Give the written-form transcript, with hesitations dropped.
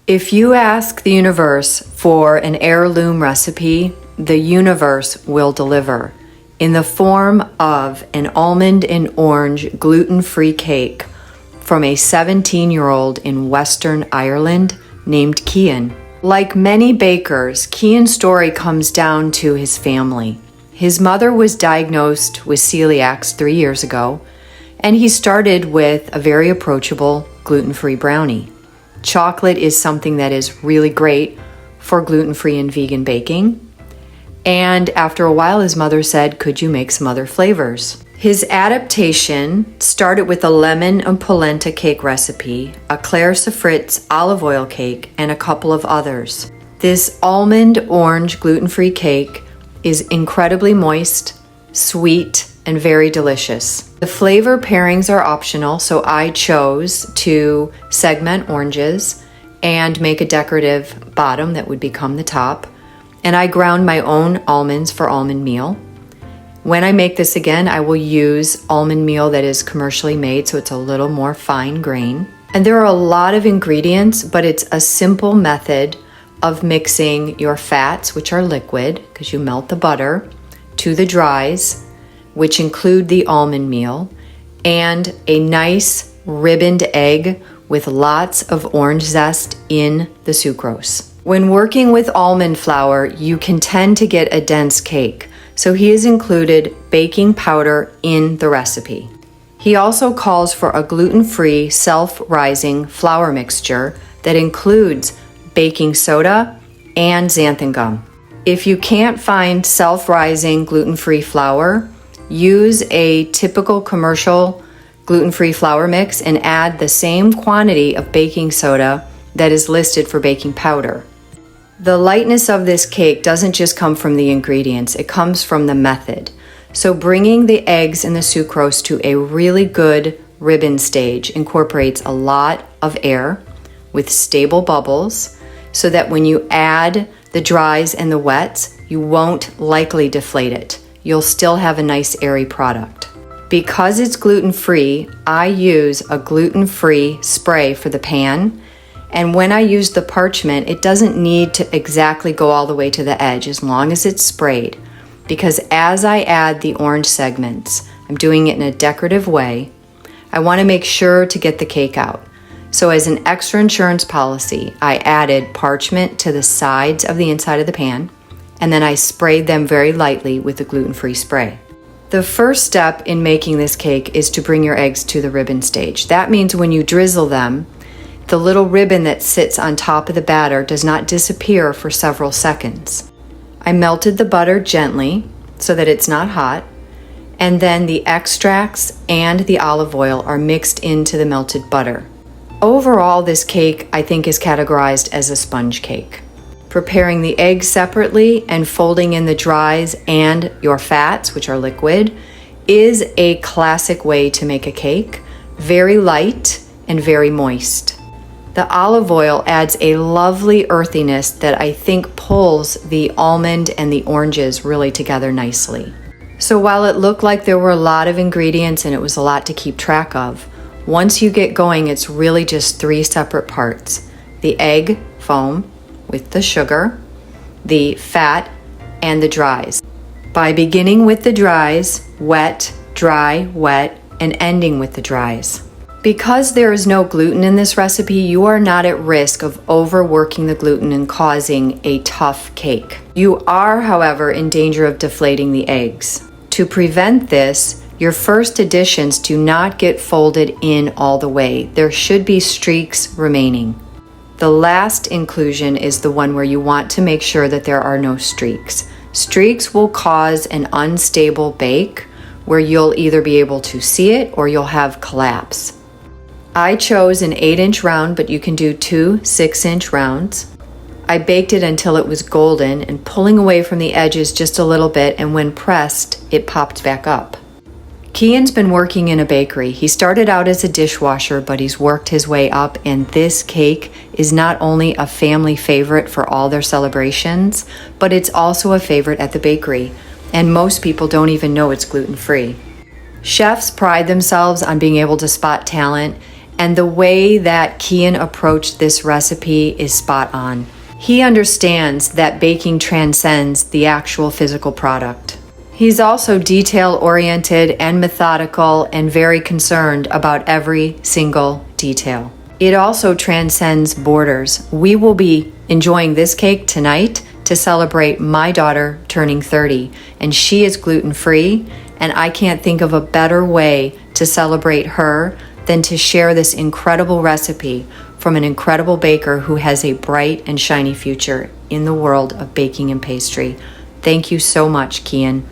If you ask the universe for an heirloom recipe, the universe will deliver in the form of an almond and orange gluten-free cake from a 17-year-old in Western Ireland named Cian. Like many bakers, Cian's story comes down to his family. His mother was diagnosed with celiac 3 years ago, and he started with a very approachable gluten-free brownie. Chocolate is something that is really great for gluten-free and vegan baking. And after a while, his mother said, could you make some other flavors? His adaptation started with a lemon and polenta cake recipe, a Claire Sofrit's olive oil cake, and a couple of others. This almond orange gluten-free cake is incredibly moist, sweet, and very delicious. The flavor pairings are optional, so I chose to segment oranges and make a decorative bottom that would become the top. And I ground my own almonds for almond meal. When I make this again, I will use almond meal that is commercially made, so it's a little more fine grain. And there are a lot of ingredients, but it's a simple method of mixing your fats, which are liquid, because you melt the butter, to the dries, which include the almond meal, and a nice ribboned egg with lots of orange zest in the sucrose. When working with almond flour, you can tend to get a dense cake, so he has included baking powder in the recipe. He also calls for a gluten-free, self-rising flour mixture that includes baking soda and xanthan gum. If you can't find self-rising gluten-free flour, use a typical commercial gluten-free flour mix and add the same quantity of baking soda that is listed for baking powder. The lightness of this cake doesn't just come from the ingredients, it comes from the method. So bringing the eggs and the sucrose to a really good ribbon stage incorporates a lot of air with stable bubbles so that when you add the dries and the wets, you won't likely deflate it. You'll still have a nice airy product. Because it's gluten-free, I use a gluten-free spray for the pan. And when I use the parchment, it doesn't need to exactly go all the way to the edge as long as it's sprayed. Because as I add the orange segments, I'm doing it in a decorative way, I want to make sure to get the cake out. So as an extra insurance policy, I added parchment to the sides of the inside of the pan, and then I sprayed them very lightly with the gluten-free spray. The first step in making this cake is to bring your eggs to the ribbon stage. That means when you drizzle them, the little ribbon that sits on top of the batter does not disappear for several seconds. I melted the butter gently so that it's not hot, and then the extracts and the olive oil are mixed into the melted butter. Overall, this cake I think is categorized as a sponge cake. Preparing the eggs separately and folding in the dries and your fats, which are liquid, is a classic way to make a cake. Very light and very moist. The olive oil adds a lovely earthiness that I think pulls the almond and the oranges really together nicely. So while it looked like there were a lot of ingredients and it was a lot to keep track of, once you get going, it's really just 3 separate parts. The egg foam with the sugar, the fat, and the dries. By beginning with the dries, wet, dry, wet, and ending with the dries. Because there is no gluten in this recipe, you are not at risk of overworking the gluten and causing a tough cake. You are, however, in danger of deflating the eggs. To prevent this, your first additions do not get folded in all the way. There should be streaks remaining. The last inclusion is the one where you want to make sure that there are no streaks. Streaks will cause an unstable bake where you'll either be able to see it or you'll have collapse. I chose an 8-inch round, but you can do 2 6-inch rounds. I baked it until it was golden and pulling away from the edges just a little bit, and when pressed, it popped back up. Cian's been working in a bakery. He started out as a dishwasher, but he's worked his way up, and this cake is not only a family favorite for all their celebrations, but it's also a favorite at the bakery, and most people don't even know it's gluten-free. Chefs pride themselves on being able to spot talent, And the way that Kian approached this recipe is spot on. He understands that baking transcends the actual physical product. He's also detail-oriented and methodical and very concerned about every single detail. It also transcends borders. We will be enjoying this cake tonight to celebrate my daughter turning 30, and she is gluten-free, and I can't think of a better way to celebrate her than to share this incredible recipe from an incredible baker who has a bright and shiny future in the world of baking and pastry. Thank you so much, Kian.